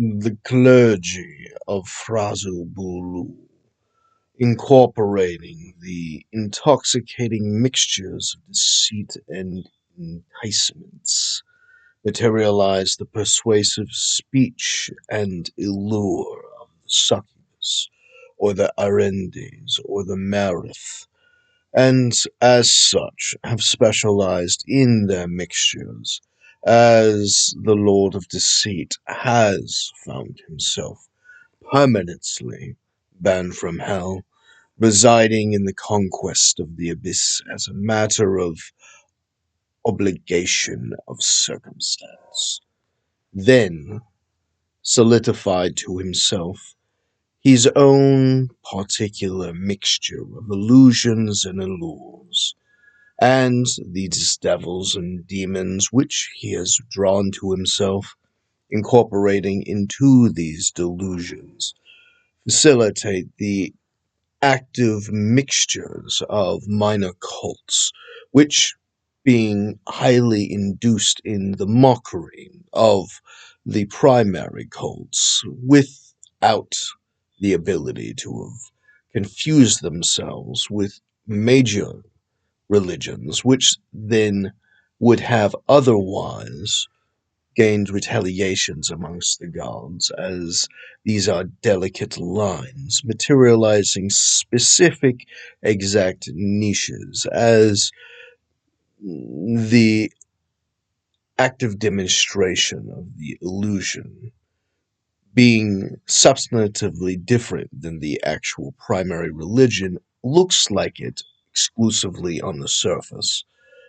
The clergy of Fraz-Urb, incorporating the intoxicating mixtures of deceit and enticements, materialize the persuasive speech and allure of the succubus, or the arendes, or the marith, and as such have specialized in their mixtures, as the Lord of Deceit has found himself permanently banned from hell, residing in the conquest of the abyss as a matter of obligation of circumstance. Then solidified to himself his own particular mixture of illusions and allures, and these devils and demons which he has drawn to himself, incorporating into these delusions, facilitate the active mixtures of minor cults, which, being highly induced in the mockery of the primary cults, without the ability to have confused themselves with major religions, which then would have otherwise gained retaliations amongst the gods, as these are delicate lines, materializing specific exact niches, as the active demonstration of the illusion being substantively different than the actual primary religion looks like it exclusively on the surface.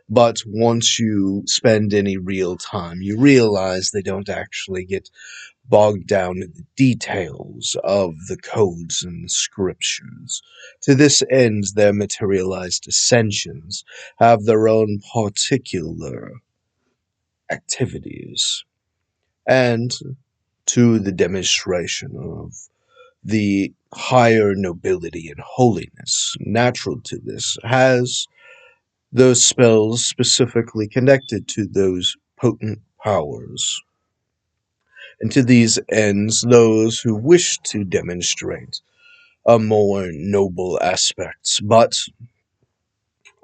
But once you spend any real time, you realize they don't actually get bogged down in the details of the codes and the scriptures. To this end, their materialized ascensions have their own particular activities, and to the demonstration of the higher nobility and holiness natural to this has those spells specifically connected to those potent powers. And to these ends, those who wish to demonstrate a more noble aspects, but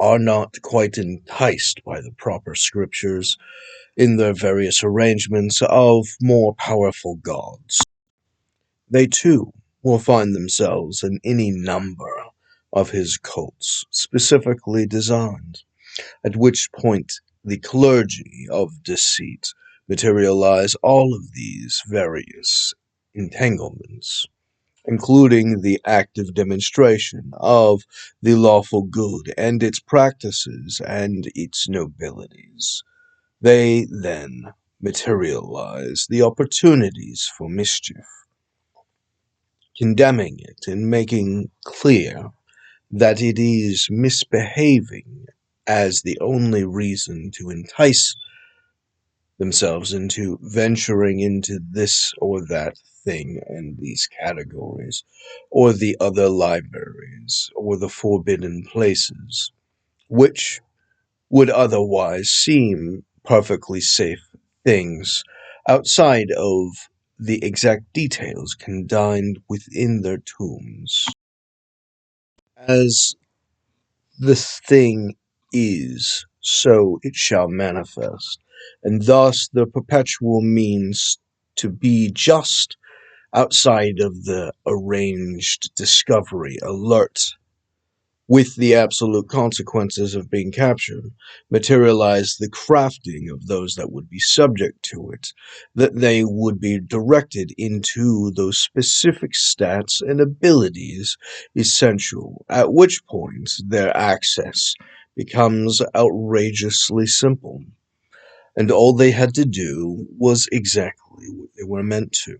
are not quite enticed by the proper scriptures in their various arrangements of more powerful gods, they too will find themselves in any number of his cults specifically designed, at which point the clergy of deceit materialize all of these various entanglements, including the active demonstration of the lawful good and its practices and its nobilities. They then materialize the opportunities for mischief, condemning it and making clear that it is misbehaving as the only reason to entice themselves into venturing into this or that thing and these categories, or the other libraries, or the forbidden places, which would otherwise seem perfectly safe things outside of the exact details contained within their tombs. As this thing is, so it shall manifest, and thus the perpetual means to be just outside of the arranged discovery alert, with the absolute consequences of being captured, materialize the crafting of those that would be subject to it, that they would be directed into those specific stats and abilities essential, at which point their access becomes outrageously simple, and all they had to do was exactly what they were meant to,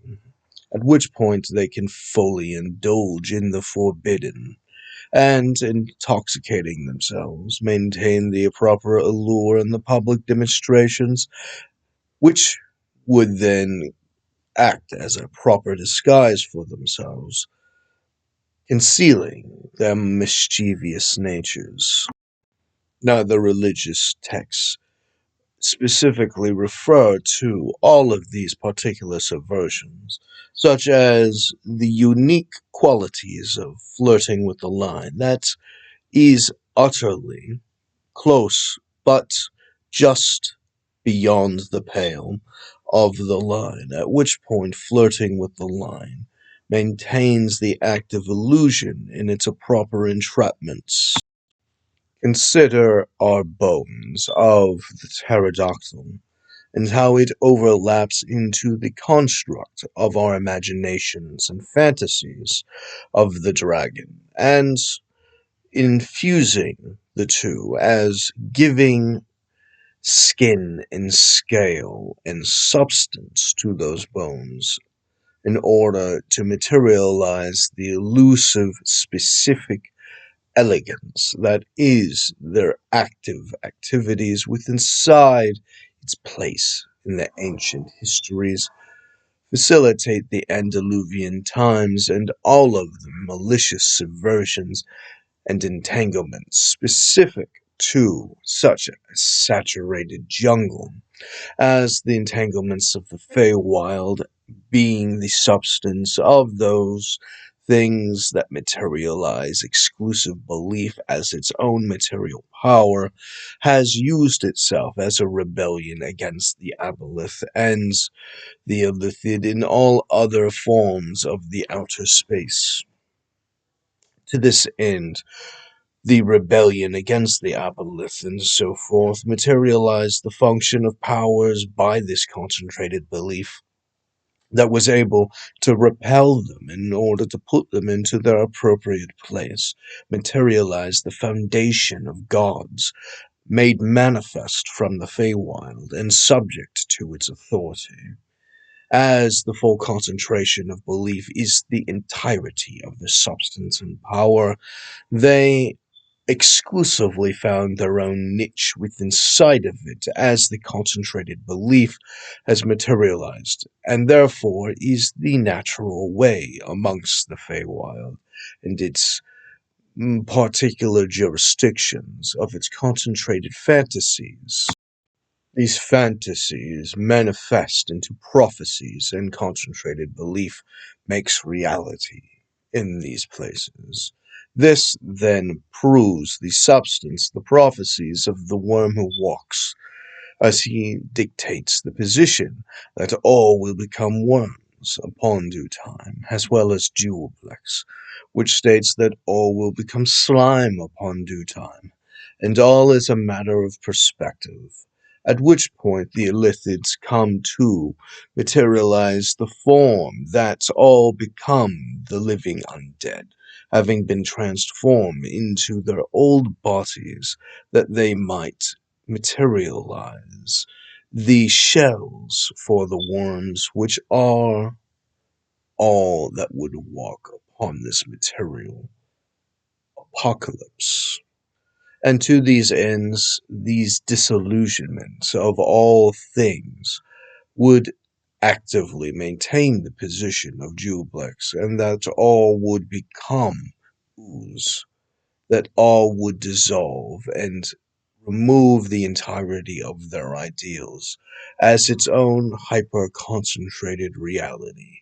at which point they can fully indulge in the forbidden, and, intoxicating themselves, maintain the proper allure in the public demonstrations, which would then act as a proper disguise for themselves, concealing their mischievous natures. Now, the religious texts specifically refer to all of these particular subversions, such as the unique qualities of flirting with the line that is utterly close but just beyond the pale of the line, at which point flirting with the line maintains the act of illusion in its proper entrapments. Consider our bones of the pterodactyl, and how it overlaps into the construct of our imaginations and fantasies of the dragon, and infusing the two as giving skin and scale and substance to those bones in order to materialize the elusive, specific elegance that is their active activities within inside its place in the ancient histories, facilitate the antediluvian times and all of the malicious subversions and entanglements specific to such a saturated jungle as the entanglements of the FeyWild, being the substance of those things that materialize exclusive belief as its own material power, has used itself as a rebellion against the Aboleth and the Illithid in all other forms of the outer space. To this end, the rebellion against the Aboleth and so forth materialized the function of powers by this concentrated belief that was able to repel them in order to put them into their appropriate place, materialize the foundation of gods, made manifest from the Feywild and subject to its authority. As the full concentration of belief is the entirety of the substance and power, they exclusively found their own niche within sight of it as the concentrated belief has materialized, and therefore is the natural way amongst the Feywild and its particular jurisdictions of its concentrated fantasies. These fantasies manifest into prophecies, and concentrated belief makes reality in these places. This then proves the substance, the prophecies of the worm who walks, as he dictates the position that all will become worms upon due time, as well as Jewelblex, which states that all will become slime upon due time, and all is a matter of perspective, at which point the Illithids come to materialize the form that all become the living undead, having been transformed into their old bodies that they might materialize the shells for the worms, which are all that would walk upon this material apocalypse. And to these ends, these disillusionments of all things would actively maintain the position of Jewelblex, and that all would become ooze, that all would dissolve and remove the entirety of their ideals as its own hyper-concentrated reality,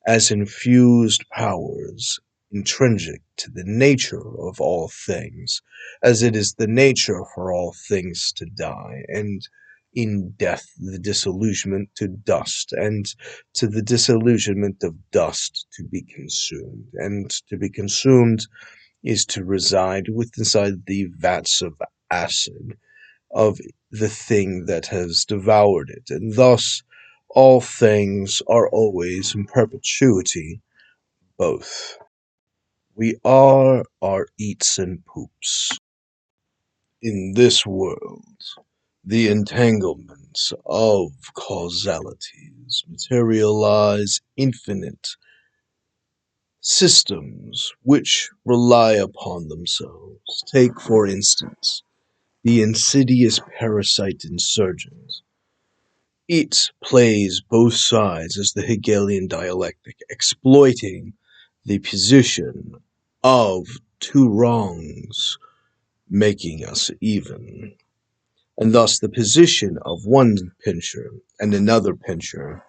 as infused powers intrinsic to the nature of all things, as it is the nature for all things to die, and in death the disillusionment to dust, and to the disillusionment of dust to be consumed, and to be consumed is to reside inside the vats of acid of the thing that has devoured it, and thus all things are always in perpetuity both. We are our eats and poops. In this world, the entanglements of causalities materialize infinite systems which rely upon themselves. Take, for instance, the insidious parasite insurgent. It plays both sides as the Hegelian dialectic, exploiting the position of two wrongs, making us even. and thus the position of one pincher and another pincher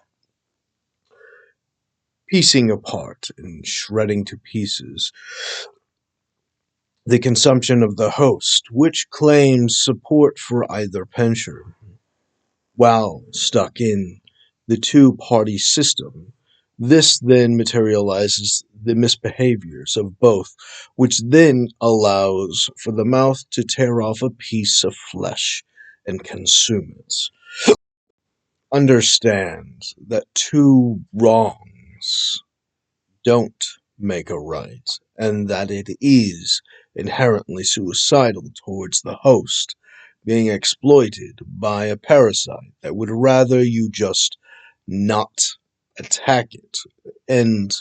piecing apart and shredding to pieces the consumption of the host, which claims support for either pincher. While stuck in the two-party system, this then materializes the misbehaviors of both, which then allows for the mouth to tear off a piece of flesh and consume it. Understand that two wrongs don't make a right, and that it is inherently suicidal towards the host, being exploited by a parasite that would rather you just not attack it, and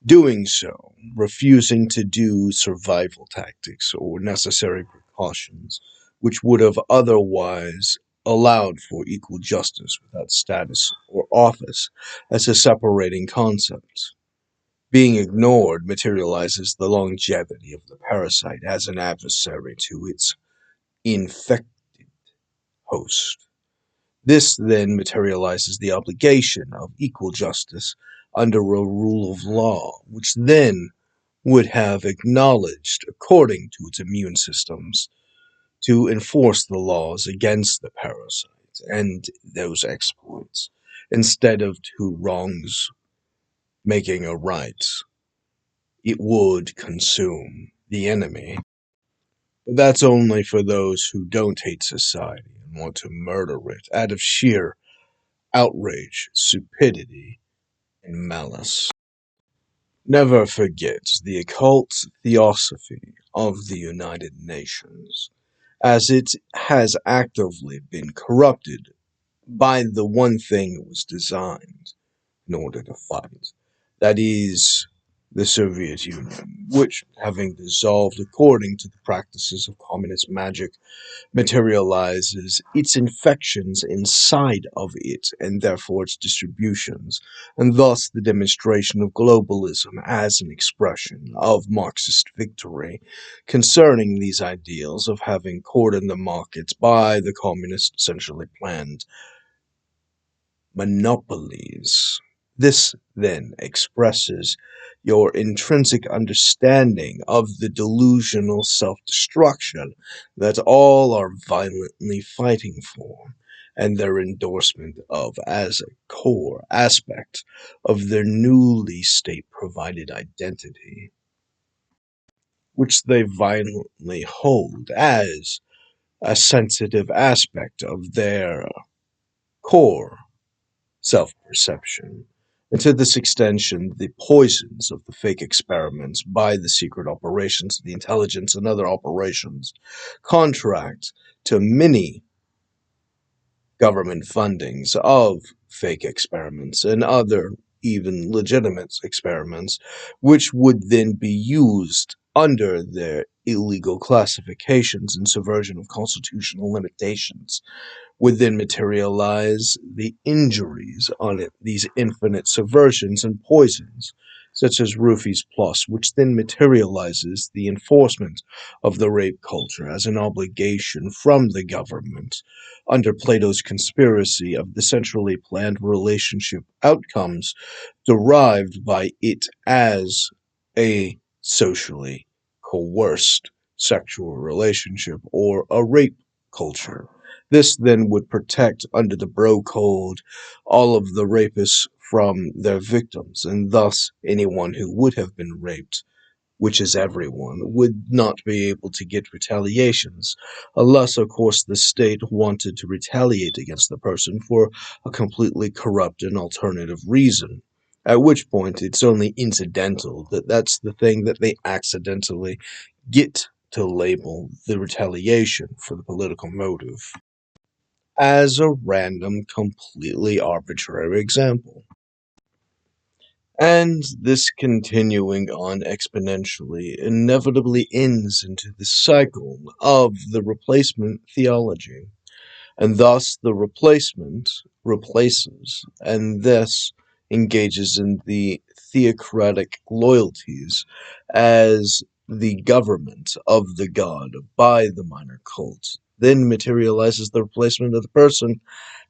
doing so, refusing to do survival tactics or necessary precautions, which would have otherwise allowed for equal justice without status or office as a separating concept. Being ignored materializes the longevity of the parasite as an adversary to its infected host. This then materializes the obligation of equal justice under a rule of law, which then would have acknowledged, according to its immune systems, to enforce the laws against the parasite and those exploits, instead of two wrongs making a right. It would consume the enemy. But that's only for those who don't hate society and want to murder it out of sheer outrage, stupidity, and malice. Never forget the occult theosophy of the United Nations, as it has actively been corrupted by the one thing it was designed in order to fight. That is the Soviet Union, which, having dissolved according to the practices of communist magic, materializes its infections inside of it and therefore its distributions, and thus the demonstration of globalism as an expression of Marxist victory concerning these ideals of having cordoned the markets by the communist centrally planned monopolies. This then expresses your intrinsic understanding of the delusional self-destruction that all are violently fighting for, and their endorsement of as a core aspect of their newly state-provided identity, which they violently hold as a sensitive aspect of their core self-perception, and to this extension, the poisons of the fake experiments by the secret operations of the intelligence and other operations contract to many government fundings of fake experiments and other even legitimate experiments, which would then be used under their illegal classifications and subversion of constitutional limitations would then materialize the injuries on it, these infinite subversions and poisons, such as Roofies Plus, which then materializes the enforcement of the rape culture as an obligation from the government under Plato's conspiracy of the centrally planned relationship outcomes derived by it as a socially coerced sexual relationship or a rape culture. This then would protect, under the bro code, all of the rapists from their victims, and thus anyone who would have been raped, which is everyone, would not be able to get retaliations, unless, of course, the state wanted to retaliate against the person for a completely corrupt and alternative reason. At which point, it's only incidental that that's the thing that they accidentally get to label the retaliation for the political motive as a random, completely arbitrary example. And this continuing on exponentially inevitably ends into the cycle of the replacement theology. And thus the replacement replaces, and thus engages in the theocratic loyalties as the government of the god by the minor cults then materializes the replacement of the person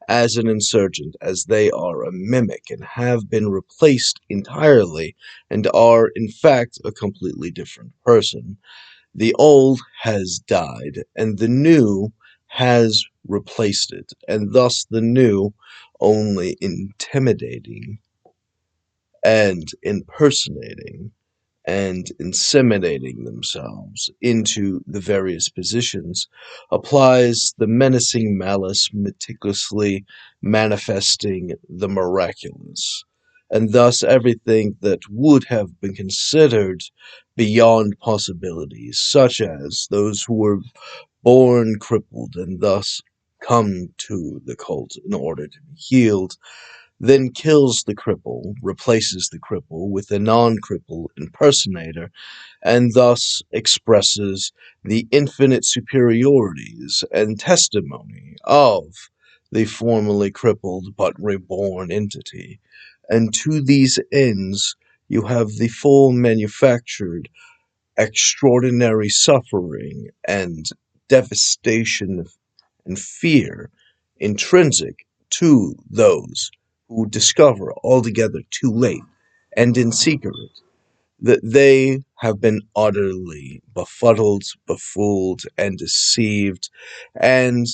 as an insurgent, as they are a mimic and have been replaced entirely and are, in fact, a completely different person. The old has died, and the new has replaced it, and thus the new only intimidating and impersonating and inseminating themselves into the various positions, applies the menacing malice, meticulously manifesting the miraculous. And thus everything that would have been considered beyond possibilities, such as those who were born crippled and thus come to the cult in order to be healed, then kills the cripple, replaces the cripple with a non-cripple impersonator, and thus expresses the infinite superiorities and testimony of the formerly crippled but reborn entity. And to these ends, you have the full manufactured extraordinary suffering and devastation and fear intrinsic to those who discover altogether too late and in secret that they have been utterly befuddled, befooled, and deceived, and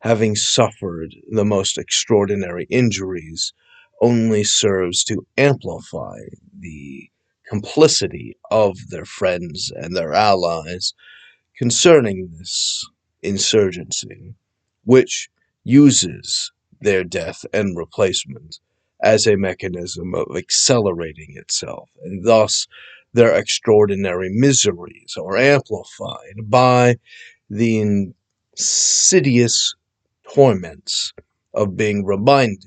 having suffered the most extraordinary injuries only serves to amplify the complicity of their friends and their allies concerning this insurgency, which uses their death and replacement as a mechanism of accelerating itself, and thus their extraordinary miseries are amplified by the insidious torments of being reminded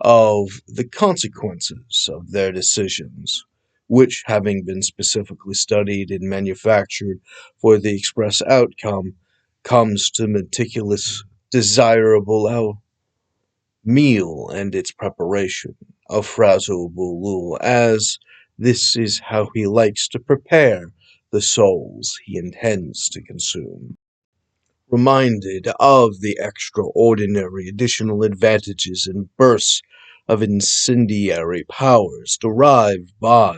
of the consequences of their decisions, which, having been specifically studied and manufactured for the express outcome, comes to meticulous, desirable meal and its preparation of Fraz-Urb, as this is how he likes to prepare the souls he intends to consume. Reminded of the extraordinary additional advantages and bursts of incendiary powers derived by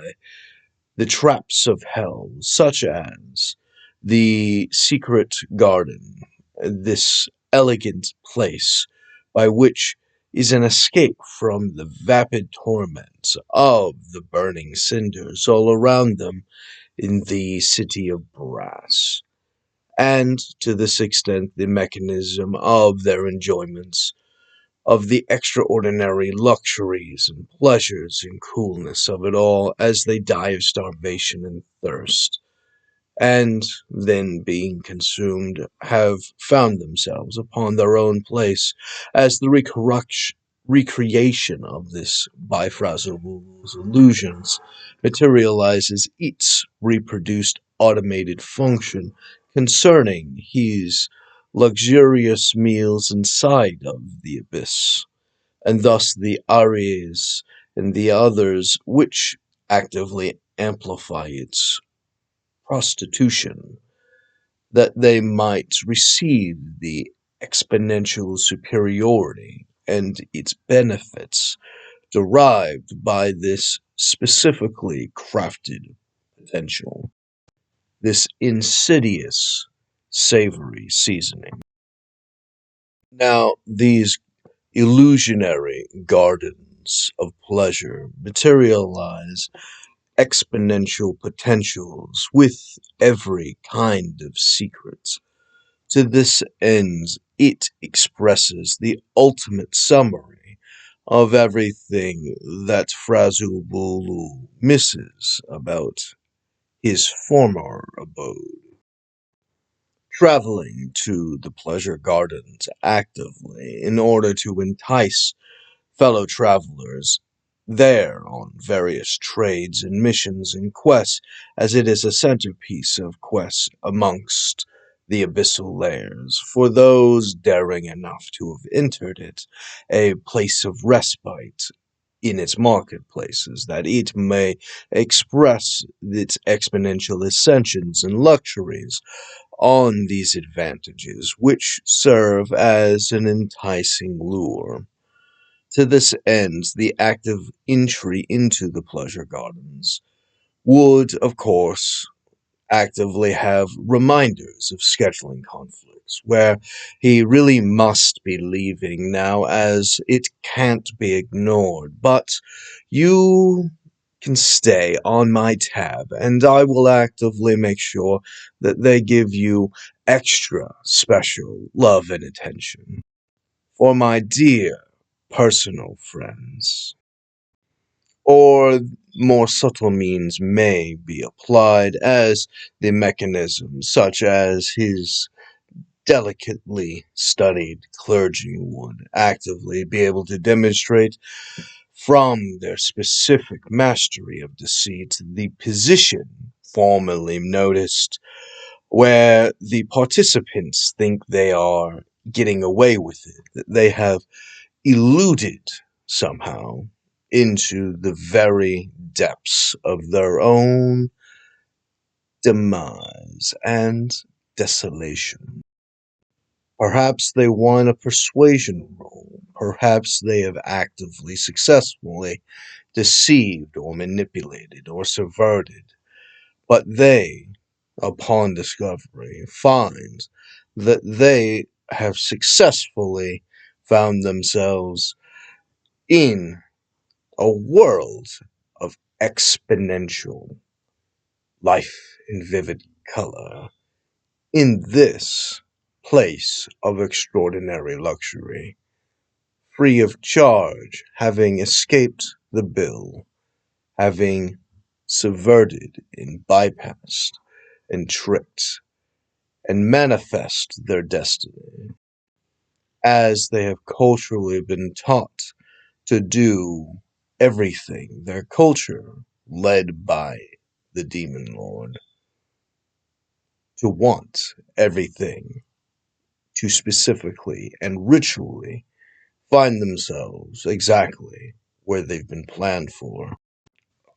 the traps of hell, such as the secret garden, this elegant place by which is an escape from the vapid torments of the burning cinders all around them in the city of brass, and to this extent the mechanism of their enjoyments of the extraordinary luxuries and pleasures and coolness of it all as they die of starvation and thirst, and then being consumed have found themselves upon their own place as the recreation of this by Fraz-Urb's illusions materializes its reproduced automated function concerning his luxurious meals inside of the abyss, and thus the Aries and the others which actively amplify its prostitution, that they might receive the exponential superiority and its benefits derived by this specifically crafted potential, this insidious savory seasoning. Now, these illusionary gardens of pleasure materialize exponential potentials with every kind of secret. To this end, it expresses the ultimate summary of everything that Fraz-Urb misses about his former abode. Traveling to the pleasure gardens actively in order to entice fellow travelers there on various trades and missions and quests, as it is a centerpiece of quests amongst the abyssal layers, for those daring enough to have entered it, a place of respite in its marketplaces, that it may express its exponential ascensions and luxuries on these advantages, which serve as an enticing lure. To this end, the active entry into the pleasure gardens would, of course, actively have reminders of scheduling conflicts, where he really must be leaving now as it can't be ignored. But you can stay on my tab, and I will actively make sure that they give you extra special love and attention. For my dear personal friends. Or more subtle means may be applied as the mechanism, such as his delicately studied clergy would actively be able to demonstrate from their specific mastery of deceit the position formerly noticed where the participants think they are getting away with it, that they have eluded somehow into the very depths of their own demise and desolation. Perhaps they won a persuasion role. Perhaps they have actively, successfully deceived or manipulated or subverted. But they, upon discovery, find that they have successfully found themselves in a world of exponential life in vivid color, in this place of extraordinary luxury, free of charge, having escaped the bill, having subverted and bypassed and tricked and manifest their destiny, as they have culturally been taught to do everything, their culture led by the Demon Lord, to want everything, to specifically and ritually find themselves exactly where they've been planned for,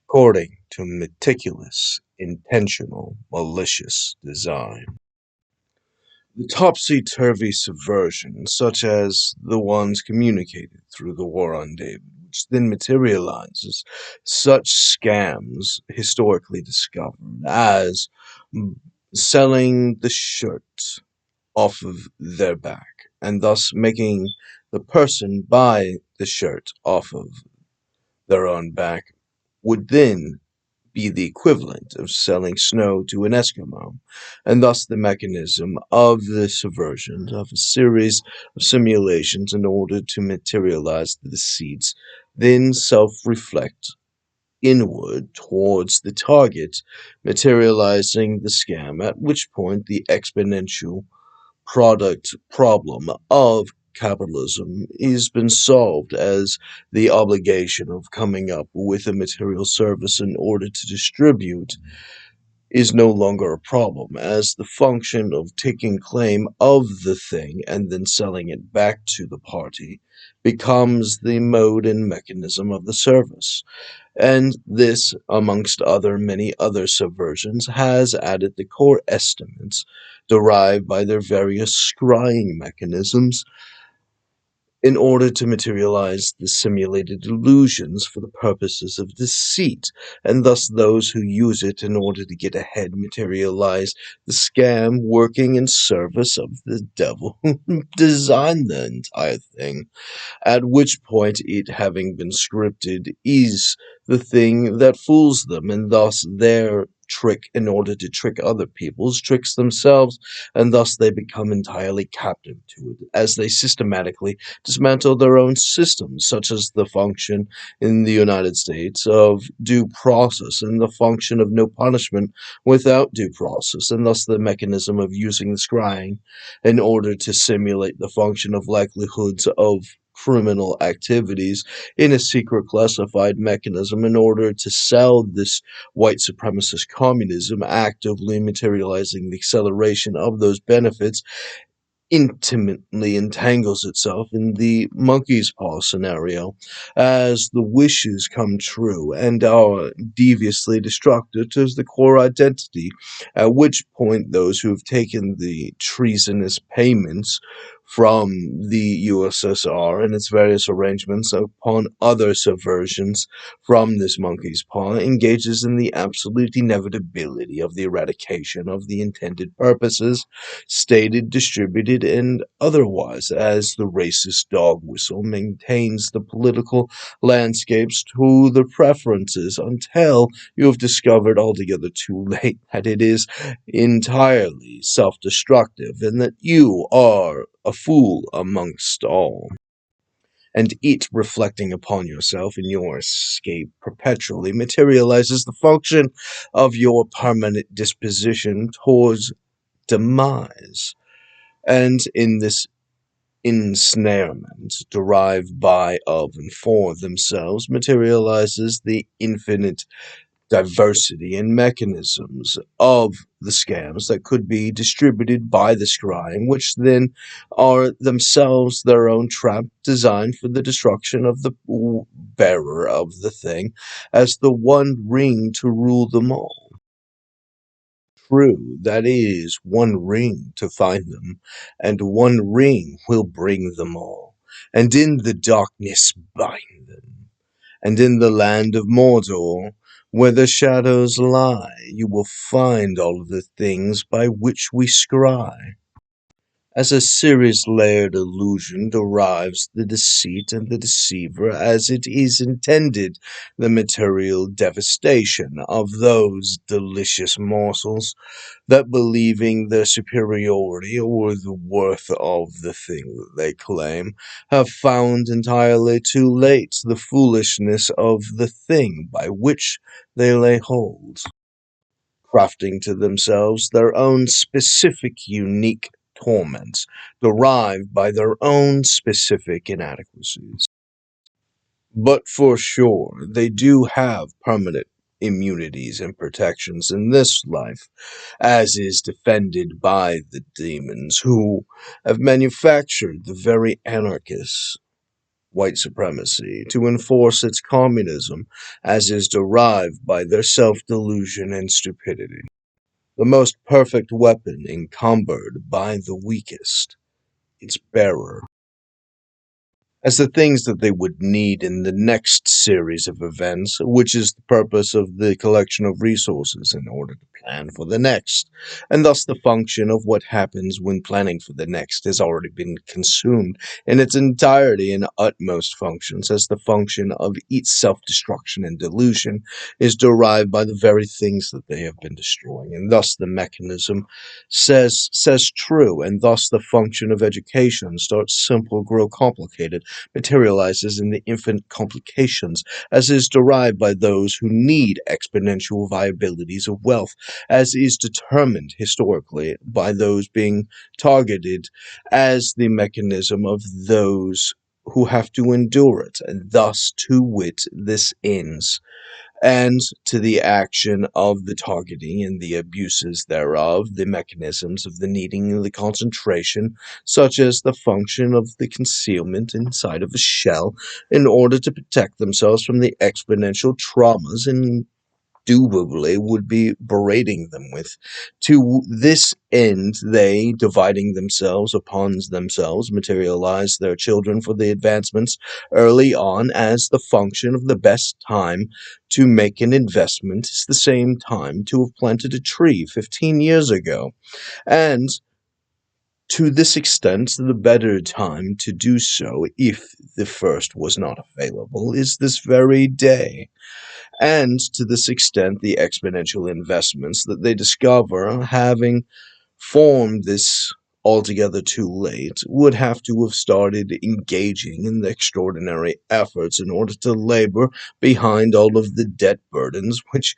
according to meticulous, intentional, malicious design. The topsy-turvy subversion, such as the ones communicated through the War on David, which then materializes such scams historically discovered as selling the shirt off of their back, and thus making the person buy the shirt off of their own back, would then be the equivalent of selling snow to an Eskimo, and thus the mechanism of the subversion of a series of simulations in order to materialize the deceits, then self-reflect inward towards the target, materializing the scam, at which point the exponential product problem of capitalism has been solved, as the obligation of coming up with a material service in order to distribute is no longer a problem, as the function of taking claim of the thing and then selling it back to the party becomes the mode and mechanism of the service. And this, amongst other many other subversions, has added the core estimates derived by their various scrying mechanisms in order to materialize the simulated illusions for the purposes of deceit, and thus those who use it in order to get ahead materialize the scam working in service of the devil who designed the entire thing, at which point it, having been scripted, is the thing that fools them, and thus their trick in order to trick other people's tricks themselves, and thus they become entirely captive to it, as they systematically dismantle their own systems, such as the function in the United States of due process, and the function of no punishment without due process, and thus the mechanism of using the scrying in order to simulate the function of likelihoods of criminal activities in a secret classified mechanism in order to sell this white supremacist communism, actively materializing the acceleration of those benefits intimately entangles itself in the monkey's paw scenario as the wishes come true and are deviously destructive to the core identity, at which point those who have taken the treasonous payments from the USSR and its various arrangements upon other subversions from this monkey's paw engages in the absolute inevitability of the eradication of the intended purposes, stated, distributed, and otherwise, as the racist dog whistle maintains the political landscapes to the preferences until you have discovered altogether too late that it is entirely self-destructive and that you are a fool amongst all. And it, reflecting upon yourself in your escape, perpetually materializes the function of your permanent disposition towards demise. And in this ensnarement, derived by, of, and for themselves, materializes the infinite diversity and mechanisms of the scams that could be distributed by the scrying, which then are themselves their own trap designed for the destruction of the bearer of the thing as the one ring to rule them all. True, that is, one ring to find them, and one ring will bring them all, and in the darkness bind them. And in the land of Mordor, where the shadows lie, you will find all the things by which we scry. As a series-layered illusion derives the deceit and the deceiver as it is intended, the material devastation of those delicious morsels that, believing their superiority or the worth of the thing that they claim, have found entirely too late the foolishness of the thing by which they lay hold, crafting to themselves their own specific unique torments, derived by their own specific inadequacies. But for sure, they do have permanent immunities and protections in this life, as is defended by the demons who have manufactured the very anarchist white supremacy to enforce its communism, as is derived by their self-delusion and stupidity. The most perfect weapon encumbered by the weakest, its bearer, as the things that they would need in the next series of events, which is the purpose of the collection of resources in order to plan for the next, and thus the function of what happens when planning for the next has already been consumed in its entirety and utmost functions, as the function of its self-destruction and delusion is derived by the very things that they have been destroying, and thus the mechanism says true, and thus the function of education starts simple, grow complicated, materializes in the infinite complications, as is derived by those who need exponential viabilities of wealth, as is determined historically by those being targeted as the mechanism of those who have to endure it, and thus, to wit, this ends, and to the action of the targeting and the abuses thereof, the mechanisms of the needing and the concentration, such as the function of the concealment inside of a shell in order to protect themselves from the exponential traumas indubitably would be berating them with. To this end, they, dividing themselves upon themselves, materialize their children for the advancements early on as the function of the best time to make an investment is the same time to have planted a tree 15 years ago. And to this extent, the better time to do so, if the first was not available, is this very day. And to this extent, the exponential investments that they discover, having formed this altogether too late, would have to have started engaging in the extraordinary efforts in order to labor behind all of the debt burdens, which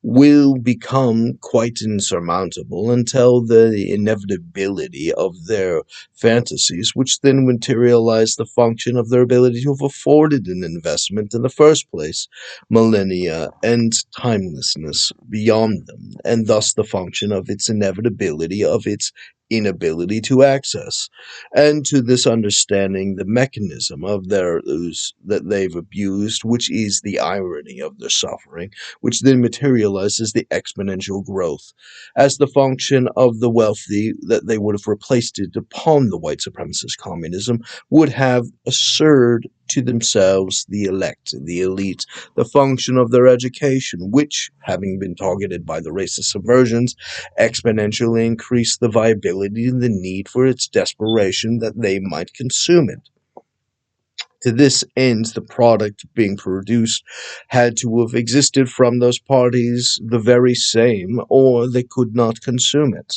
will become quite insurmountable until the inevitability of their fantasies, which then materialize the function of their ability to have afforded an investment in the first place, millennia and timelessness beyond them, and thus the function of its inevitability of its inability to access, and to this understanding the mechanism of those that they've abused, which is the irony of their suffering, which then materializes the exponential growth as the function of the wealthy that they would have replaced it upon the white supremacist communism would have asserted to themselves the elect, the elite, the function of their education, which, having been targeted by the racist subversions, exponentially increased the viability and the need for its desperation that they might consume it. To this end, the product being produced had to have existed from those parties the very same, or they could not consume it.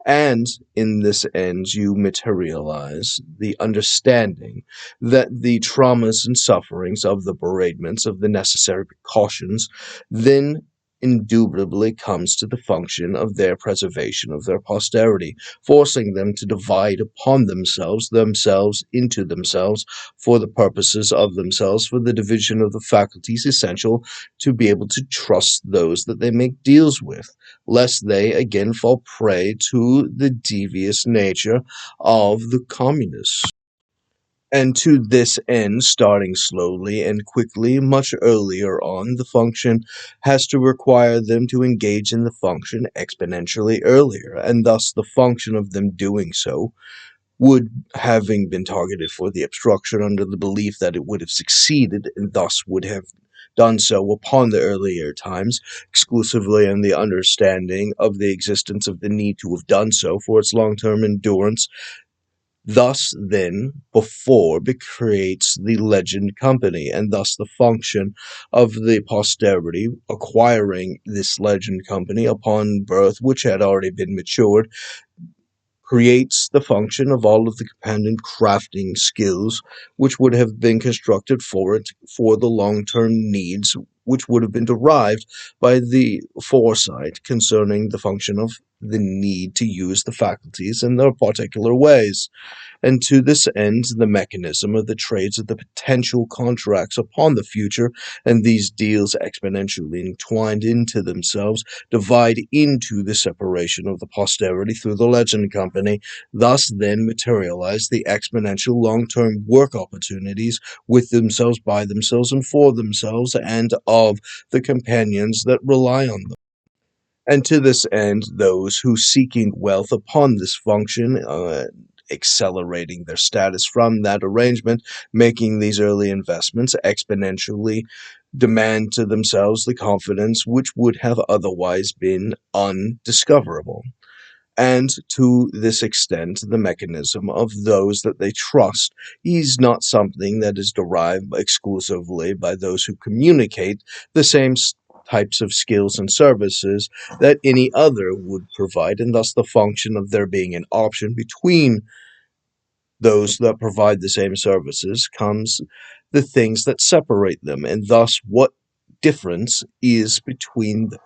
And in this end, you materialize the understanding that the traumas and sufferings of the bereavements of the necessary precautions then indubitably comes to the function of their preservation of their posterity, forcing them to divide upon themselves into themselves, for the purposes of themselves, for the division of the faculties essential to be able to trust those that they make deals with, lest they again fall prey to the devious nature of the communists. And to this end, starting slowly and quickly, much earlier on, the function has to require them to engage in the function exponentially earlier, and thus the function of them doing so would, having been targeted for the obstruction under the belief that it would have succeeded, and thus would have done so upon the earlier times, exclusively in the understanding of the existence of the need to have done so for its long-term endurance. Thus, then, before creates the legend company, and thus the function of the posterity acquiring this legend company upon birth, which had already been matured, creates the function of all of the companion crafting skills which would have been constructed for it for the long-term needs, which would have been derived by the foresight concerning the function of the need to use the faculties in their particular ways. And to this end, the mechanism of the trades of the potential contracts upon the future, and these deals exponentially entwined into themselves, divide into the separation of the posterity through the legend company, thus then materialize the exponential long-term work opportunities with themselves, by themselves, and for themselves, and of the companions that rely on them. And to this end, those who seeking wealth upon this function, accelerating their status from that arrangement, making these early investments exponentially, demand to themselves the confidence which would have otherwise been undiscoverable. And to this extent, the mechanism of those that they trust is not something that is derived exclusively by those who communicate the same types of skills and services that any other would provide, and thus the function of there being an option between those that provide the same services comes the things that separate them, and thus what difference is between them.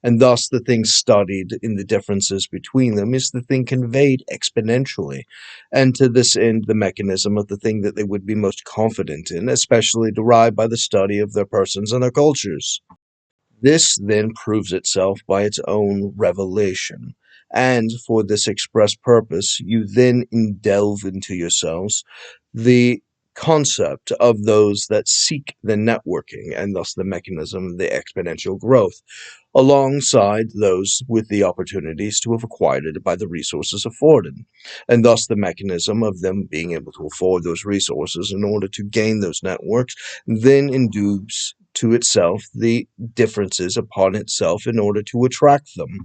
And thus the thing studied in the differences between them is the thing conveyed exponentially, and to this end the mechanism of the thing that they would be most confident in, especially derived by the study of their persons and their cultures. This then proves itself by its own revelation, and for this express purpose you then delve into yourselves the concept of those that seek the networking, and thus the mechanism of the exponential growth, alongside those with the opportunities to have acquired it by the resources afforded, and thus the mechanism of them being able to afford those resources in order to gain those networks then induces to itself the differences upon itself in order to attract them.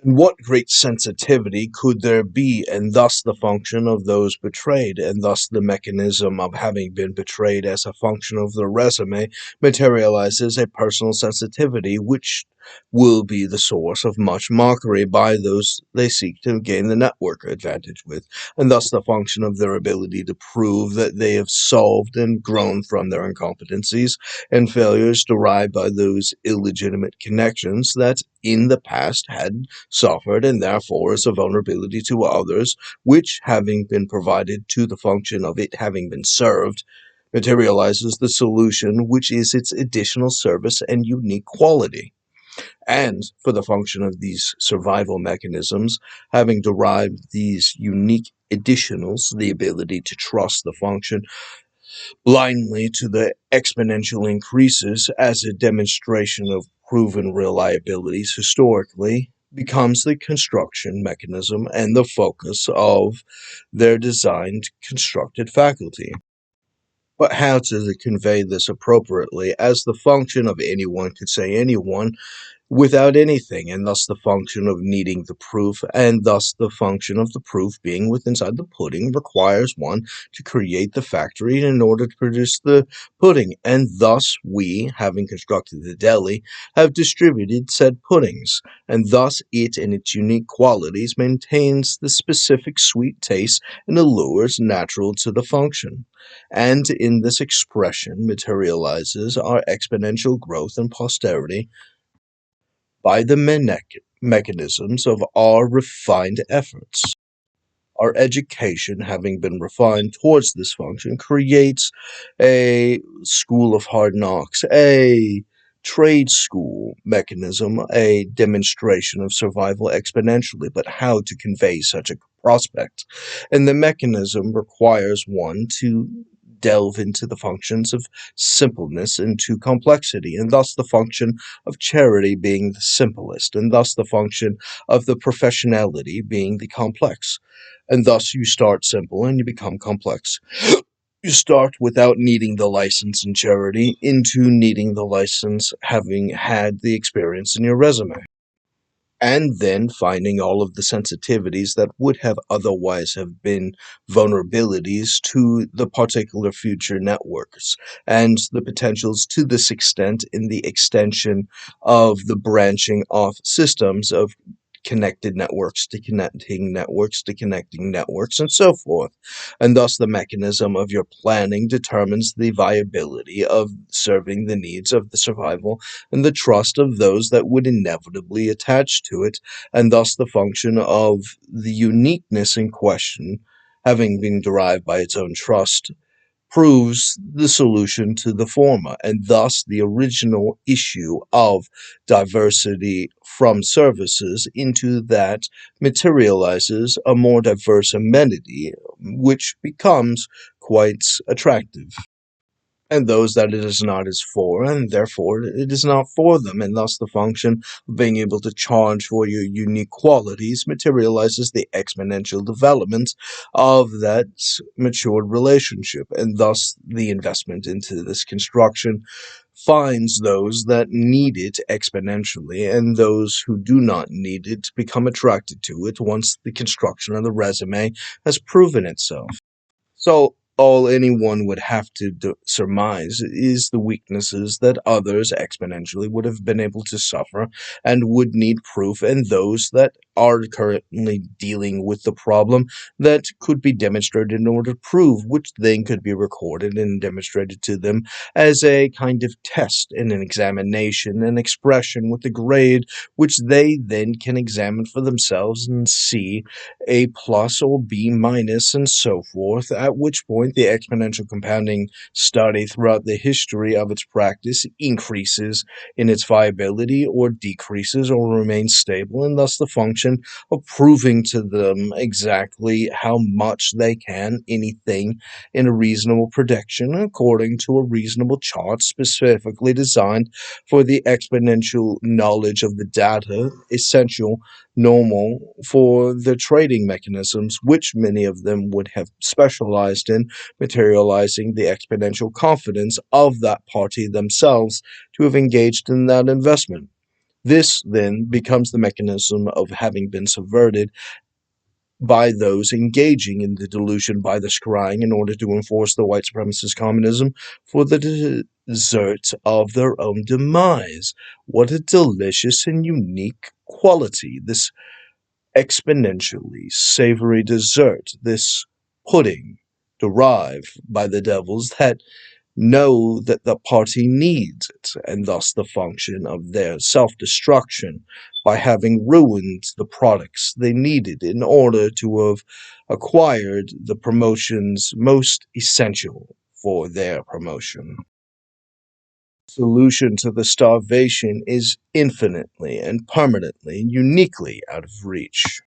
And what great sensitivity could there be, and thus the function of those betrayed, and thus the mechanism of having been betrayed as a function of their resume materializes a personal sensitivity which will be the source of much mockery by those they seek to gain the network advantage with, and thus the function of their ability to prove that they have solved and grown from their incompetencies and failures derived by those illegitimate connections that in the past had suffered, and therefore is a vulnerability to others, which, having been provided to the function of it having been served, materializes the solution, which is its additional service and unique quality. And for the function of these survival mechanisms, having derived these unique additionals, the ability to trust the function blindly to the exponential increases as a demonstration of proven reliabilities historically, becomes the construction mechanism and the focus of their designed constructed faculty. But how to convey this appropriately, as the function of anyone could say anyone, without anything, and thus the function of needing the proof, and thus the function of the proof being within inside the pudding requires one to create the factory in order to produce the pudding, and thus we, having constructed the deli, have distributed said puddings, and thus it in its unique qualities maintains the specific sweet taste and allures natural to the function, and in this expression materializes our exponential growth and posterity by the mechanisms of our refined efforts. Our education, having been refined towards this function, creates a school of hard knocks, a trade school mechanism, a demonstration of survival exponentially, but how to convey such a prospect. And the mechanism requires one to delve into the functions of simpleness into complexity, and thus the function of charity being the simplest, and thus the function of the professionality being the complex. And thus you start simple and you become complex. You start without needing the license in charity into needing the license having had the experience in your resume, and then finding all of the sensitivities that would have otherwise have been vulnerabilities to the particular future networks, and the potentials to this extent in the extension of the branching off systems of connected networks to connecting networks to connecting networks, and so forth. And thus the mechanism of your planning determines the viability of serving the needs of the survival and the trust of those that would inevitably attach to it, and thus the function of the uniqueness in question, having been derived by its own trust, proves the solution to the former, and thus the original issue of diversity from services into that materializes a more diverse amenity, which becomes quite attractive, and those that it is not is for, and therefore it is not for them, and thus the function of being able to charge for your unique qualities materializes the exponential development of that matured relationship, and thus the investment into this construction finds those that need it exponentially, and those who do not need it become attracted to it once the construction of the resume has proven itself. So, all anyone would have to surmise is the weaknesses that others exponentially would have been able to suffer and would need proof, and those that are currently dealing with the problem that could be demonstrated in order to prove, which then could be recorded and demonstrated to them as a kind of test and an examination and expression with a grade, which they then can examine for themselves and see A plus or B minus and so forth, at which point the exponential compounding study throughout the history of its practice increases in its viability or decreases or remains stable, and thus the function of proving to them exactly how much they can anything in a reasonable prediction according to a reasonable chart specifically designed for the exponential knowledge of the data essential normal for the trading mechanisms, which many of them would have specialized in, materializing the exponential confidence of that party themselves to have engaged in that investment. This then becomes the mechanism of having been subverted by those engaging in the delusion by the scrying in order to enforce the white supremacist communism for the desert of their own demise. What a delicious and unique quality this exponentially savory dessert, this pudding derived by the devils that know that the party needs it, and thus the function of their self-destruction by having ruined the products they needed in order to have acquired the promotions most essential for their promotion. solution to the starvation is infinitely and permanently, uniquely out of reach.